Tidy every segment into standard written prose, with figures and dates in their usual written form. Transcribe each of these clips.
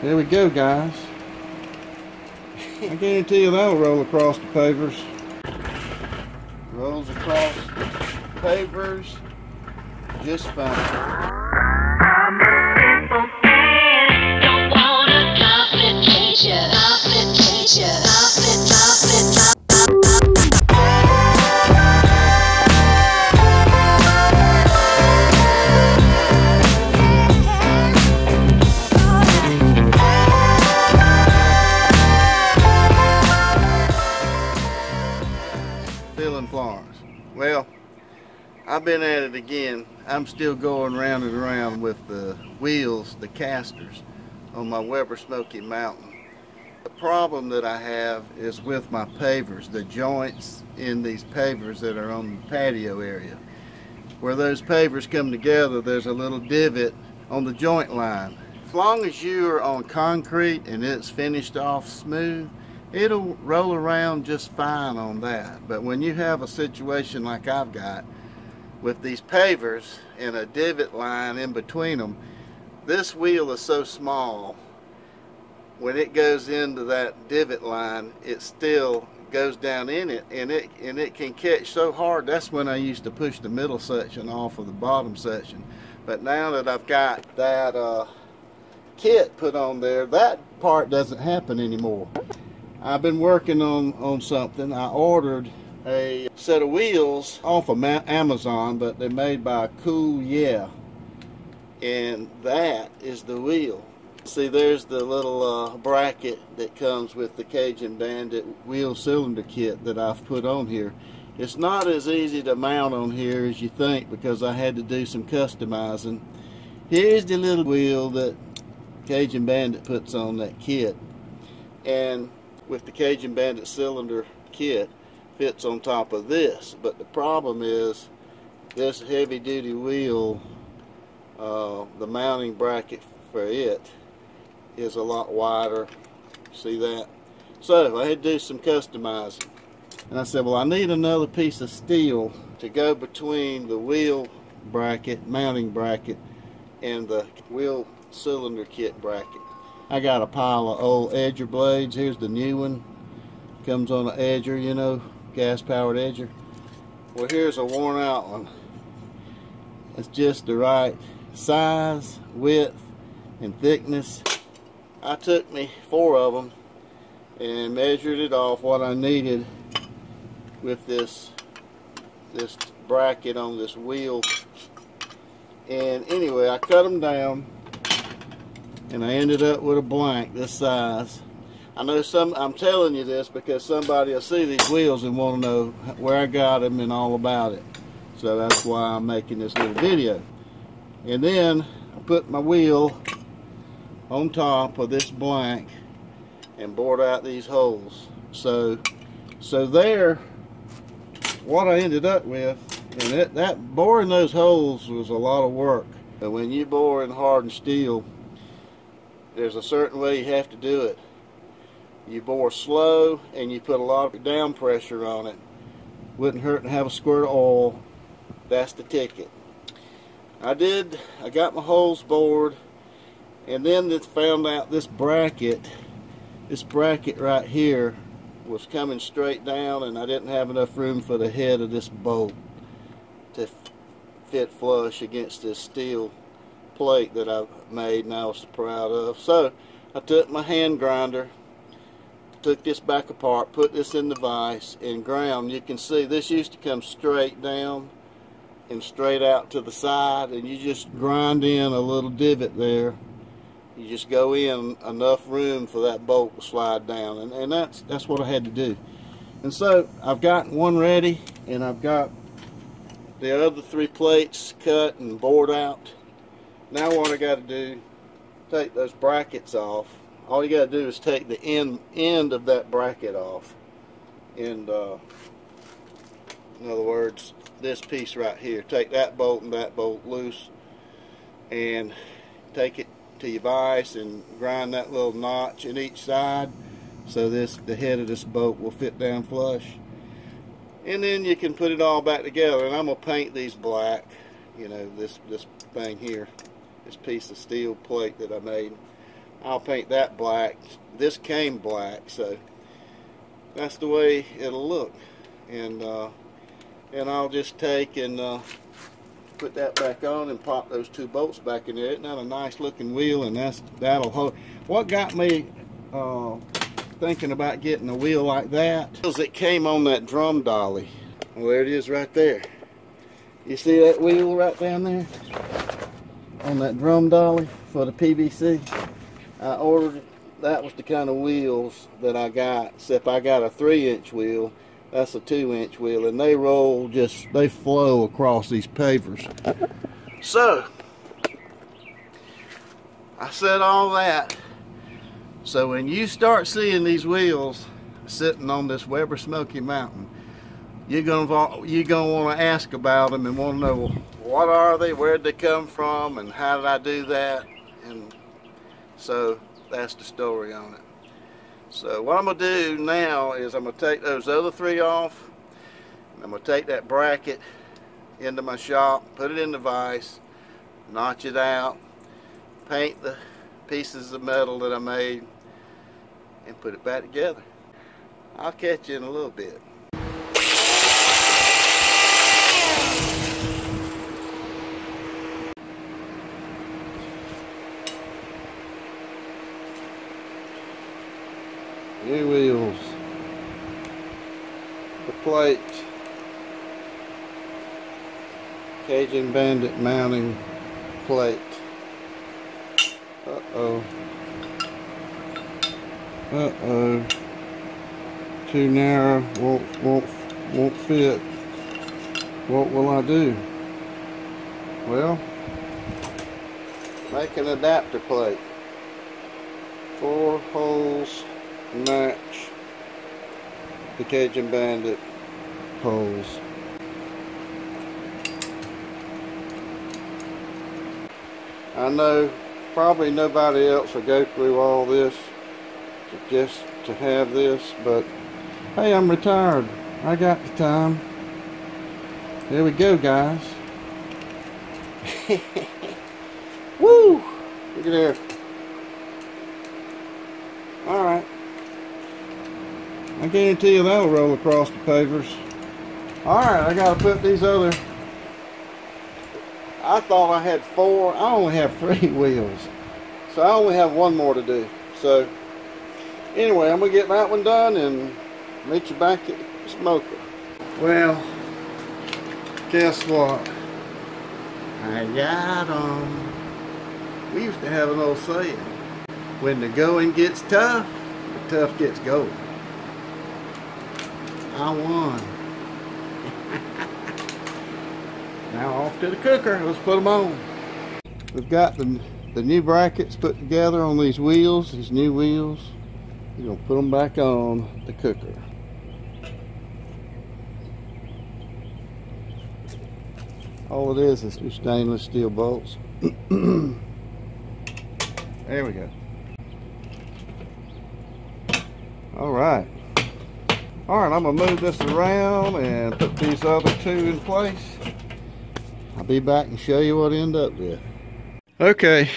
There we go, guys. I guarantee you that'll roll across the pavers. Rolls across the pavers just fine. Don't wanna complicate ya, complicate ya, complicate. In Florence. Well, I've been at it again. I'm still going round and around with the wheels, the casters, on my Weber Smoky Mountain. The problem that I have is with my pavers, the joints in these pavers that are on the patio area. Where those pavers come together, there's a little divot on the joint line. As long as you're on concrete and it's finished off smooth, it'll roll around just fine on that. But when you have a situation like I've got with these pavers and a divot line in between them, this wheel is so small, when it goes into that divot line, it still goes down in it, and it can catch so hard. That's when I used to push the middle section off of the bottom section. But now that I've got that kit put on there, that part doesn't happen anymore. I've been working on something. I ordered a set of wheels off of Amazon, but they're made by Complicate Ya, and that is the wheel. See, there's the little bracket that comes with the Cajun Bandit wheel cylinder kit that I've put on here. It's not as easy to mount on here as you think, because I had to do some customizing. Here's the little wheel that Cajun Bandit puts on that kit, and with the Cajun Bandit cylinder kit fits on top of this. But the problem is this heavy duty wheel, the mounting bracket for it is a lot wider. See that? So I had to do some customizing, and I said, well, I need another piece of steel to go between the wheel bracket, mounting bracket, and the wheel cylinder kit bracket. I got a pile of old edger blades. Here's the new one. Comes on an edger, you know, gas powered edger. Well, here's a worn out one. It's just the right size, width, and thickness. I took me 4 of them and measured it off what I needed with this bracket on this wheel. And anyway, I cut them down, and I ended up with a blank this size. I know I'm telling you this because somebody will see these wheels and want to know where I got them and all about it. So that's why I'm making this little video. And then I put my wheel on top of this blank and bored out these holes. So there, what I ended up with, and that boring those holes was a lot of work. But when you bore in hardened steel, there's a certain way you have to do it. You bore slow and you put a lot of down pressure on it. Wouldn't hurt to have a squirt of oil. That's the ticket. I got my holes bored, and then found out this bracket right here was coming straight down, and I didn't have enough room for the head of this bolt to fit flush against this steel plate that I've made and I was so proud of. So I took my hand grinder, took this back apart, put this in the vise, and ground. You can see this used to come straight down and straight out to the side, and you just grind in a little divot there. You just go in enough room for that bolt to slide down, and that's what I had to do. And so I've got one ready, and I've got the other 3 plates cut and bored out. Now what I got to do, take those brackets off. All you got to do is take the end of that bracket off, and in other words, this piece right here. Take that bolt and that bolt loose, and take it to your vise and grind that little notch in each side, so the head of this bolt will fit down flush. And then you can put it all back together. And I'm gonna paint these black. You know, this thing here, this piece of steel plate that I made. I'll paint that black. This came black, so that's the way it'll look. And I'll just take and put that back on and pop those 2 bolts back in there. Isn't that a nice looking wheel? And that'll hold. What got me thinking about getting a wheel like that is it came on that drum dolly. Well, there it is right there. You see that wheel right down there on that drum dolly for the PVC? I ordered, that was the kind of wheels that I got, except I got a 3-inch wheel. That's a 2-inch wheel, and they roll they flow across these pavers. So I said all that. So when you start seeing these wheels sitting on this Weber Smoky Mountain, you're gonna want to ask about them and want to know, what are they, where'd they come from, and how did I do that? And so that's the story on it. So what I'm going to do now is I'm going to take those other 3 off. And I'm going to take that bracket into my shop, put it in the vise, notch it out, paint the pieces of metal that I made, and put it back together. I'll catch you in a little bit. New wheels, the plate, Cajun Bandit mounting plate. Uh-oh. Uh-oh. Too narrow, won't fit. What will I do? Well, make an adapter plate. 4 holes match the Cajun Bandit holes. I know probably nobody else will go through all this just to have this, but hey, I'm retired. I got the time. There we go, guys. Woo! Look at there. Alright. I guarantee you that'll roll across the pavers. Alright, I gotta put these other... I thought I had 4. I only have 3 wheels. So I only have 1 more to do. So, anyway, I'm gonna get that one done and meet you back at the smoker. Well, guess what? I got 'em. We used to have an old saying. When the going gets tough, the tough gets going. I won. Now off to the cooker. Let's put them on. We've got the new brackets put together on these wheels, these new wheels. We're going to put them back on the cooker. All it is 2 stainless steel bolts. There we go. Alright. Alright, I'm going to move this around and put these other 2 in place. I'll be back and show you what I end up with. Okay.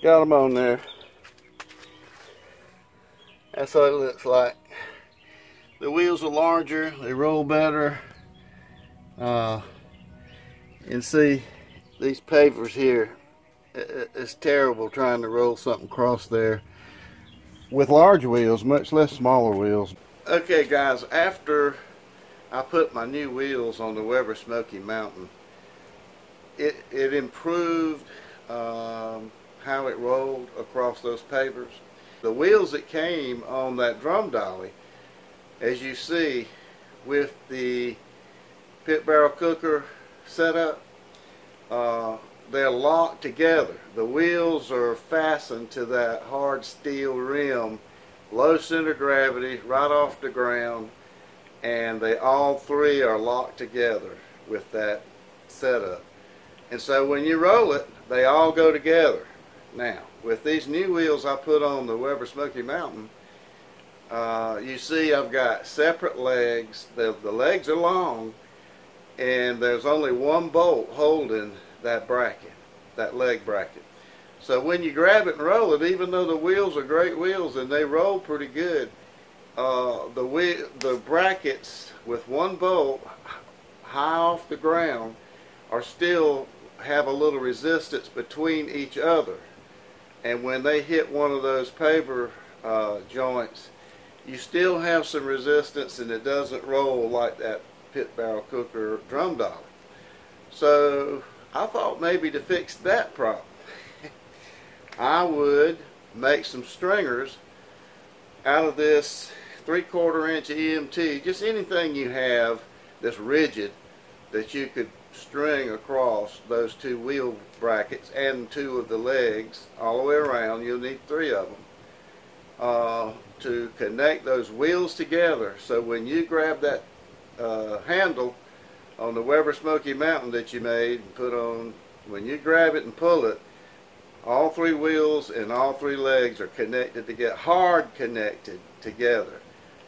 Got them on there. That's what it looks like. The wheels are larger. They roll better. And see, these pavers here, it's terrible trying to roll something across there with large wheels, much less smaller wheels. Okay guys, after I put my new wheels on the Weber Smoky Mountain, it improved how it rolled across those pavers. The wheels that came on that drum dolly, as you see with the pit barrel cooker setup, they're locked together. The wheels are fastened to that hard steel rim, low center of gravity, right off the ground, and they all 3 are locked together with that setup. And so when you roll it, they all go together. Now, with these new wheels I put on the Weber Smoky Mountain, you see I've got separate legs. The legs are long, and there's only 1 bolt holding that bracket, that leg bracket. So when you grab it and roll it, even though the wheels are great wheels and they roll pretty good, the brackets with one bolt high off the ground are still have a little resistance between each other. And when they hit one of those paver joints, you still have some resistance and it doesn't roll like that pit barrel cooker drum dolly. So I thought maybe to fix that problem, I would make some stringers out of this 3/4 inch EMT, just anything you have that's rigid that you could string across those two wheel brackets and two of the legs all the way around. You'll need 3 of them to connect those wheels together, so when you grab that handle on the Weber Smoky Mountain that you made and put on, when you grab it and pull it, all 3 wheels and all 3 legs are connected to get hard connected together,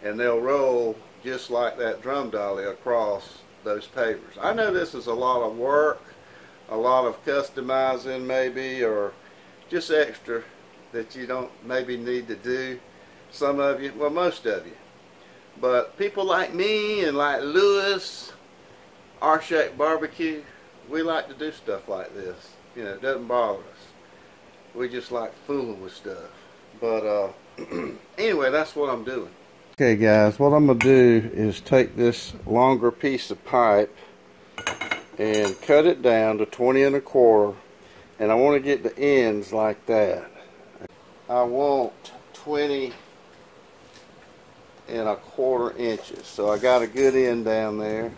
and they'll roll just like that drum dolly across those pavers. I know this is a lot of work, a lot of customizing maybe, or just extra that you don't maybe need to do. Some of you, well, most of you. But people like me and like Lewis, R-Shape Barbecue, we like to do stuff like this. You know, it doesn't bother us. We just like fooling with stuff. But anyway, that's what I'm doing. Okay guys, what I'm going to do is take this longer piece of pipe and cut it down to 20 1/4, and I want to get the ends like that. I want 20 1/4 inches, so I got a good end down there.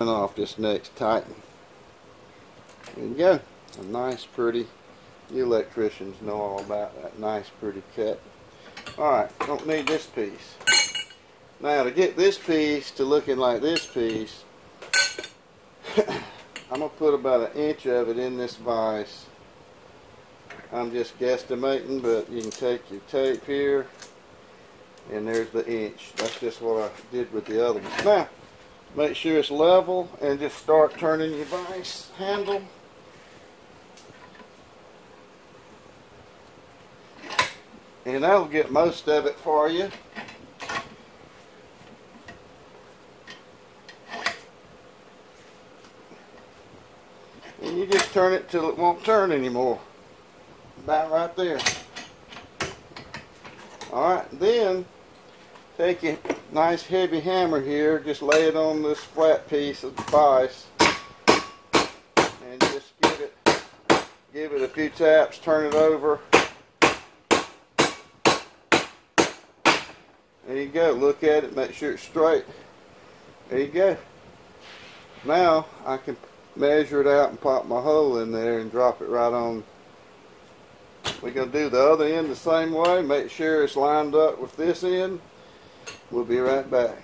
And off this next tighten. There you go. A nice pretty, you electricians know all about that nice pretty cut. Alright, don't need this piece. Now to get this piece to looking like this piece, I'm going to put about 1 inch of it in this vise. I'm just guesstimating, but you can take your tape here, and there's the inch. That's just what I did with the other ones. Now, make sure it's level and just start turning your vise handle. And that'll get most of it for you. And you just turn it till it won't turn anymore. About right there. Alright, then take a nice heavy hammer here, just lay it on this flat piece of the vise and just give it a few taps, turn it over. There you go. Look at it, make sure it's straight. There you go. Now I can measure it out and pop my hole in there and drop it right on. We're going to do the other end the same way. Make sure it's lined up with this end. We'll be right back.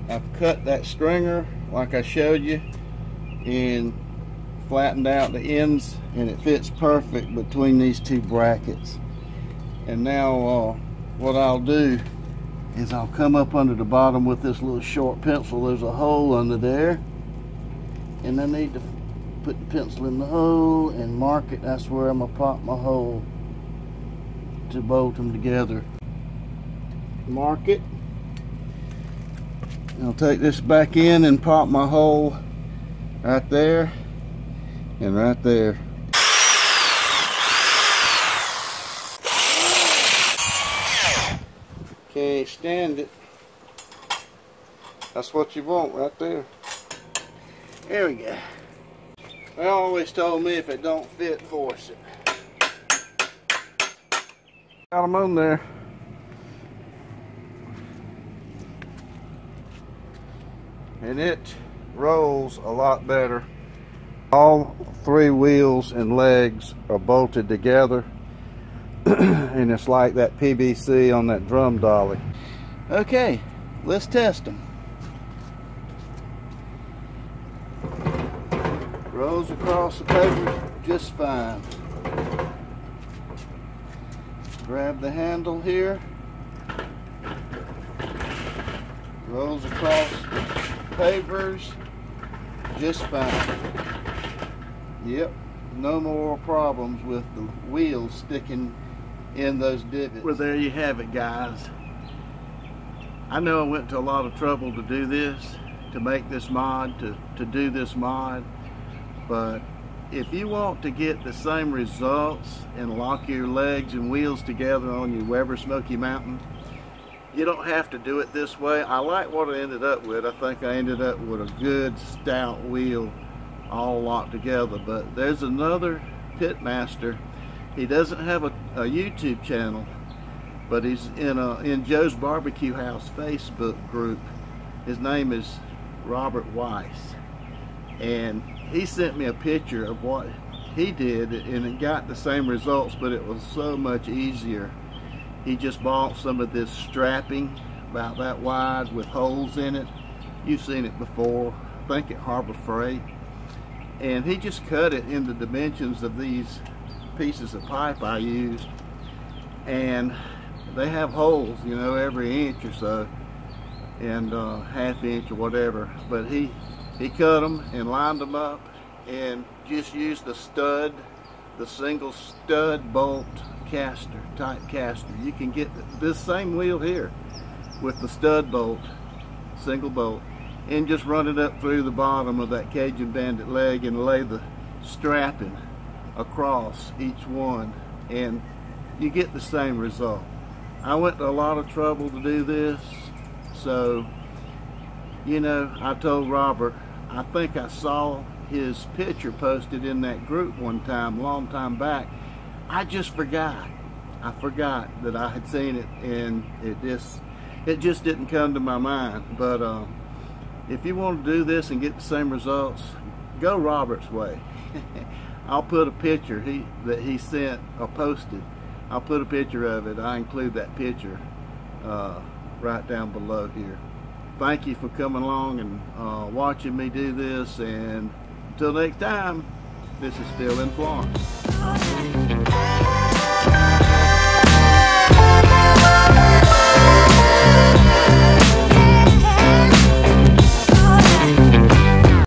I've cut that stringer like I showed you and flattened out the ends, and it fits perfect between these 2 brackets. And now what I'll do is I'll come up under the bottom with this little short pencil. There's a hole under there, and I need to put the pencil in the hole and mark it. That's where I'm going to pop my hole to bolt them together. Mark it. I'll take this back in and pop my hole right there and right there. Can't stand it. That's what you want right there. There we go. They always told me if it don't fit, force it. Got them on there. And it rolls a lot better. All 3 wheels and legs are bolted together. And it's like that PVC on that drum dolly. Okay, let's test them. Rolls across the paper just fine. Grab the handle here. Rolls across the pavers just fine. Yep, no more problems with the wheels sticking in those divots. Well, there you have it, guys. I know I went to a lot of trouble to do this, to make this mod, to do this mod, but if you want to get the same results and lock your legs and wheels together on your Weber Smoky Mountain, you don't have to do it this way. I like what I ended up with. I think I ended up with a good stout wheel all locked together. But there's another pitmaster. He doesn't have a YouTube channel, but he's in Joe's Barbecue House Facebook group. His name is Rob Weiss, and he sent me a picture of what he did, and it got the same results, but it was so much easier. He just bought some of this strapping about that wide with holes in it. You've seen it before, I think at Arbor Freight. And he just cut it in the dimensions of these pieces of pipe I used. And they have holes, you know, every inch or so, and half inch or whatever. But he cut them and lined them up and just used the stud, the single stud bolt caster, type caster. You can get this same wheel here with the stud bolt, single bolt, and just run it up through the bottom of that Cajun Bandit leg and lay the strapping across each one, and you get the same result. I went to a lot of trouble to do this, so, you know, I told Robert, I think I saw his picture posted in that group one time, long time back. I just forgot. I forgot that I had seen it, and it just didn't come to my mind. But if you want to do this and get the same results, go Robert's way. I'll put a picture that he sent or posted. I'll put a picture of it. I include that picture right down below here. Thank you for coming along and watching me do this, and until next time, this is still in Florence.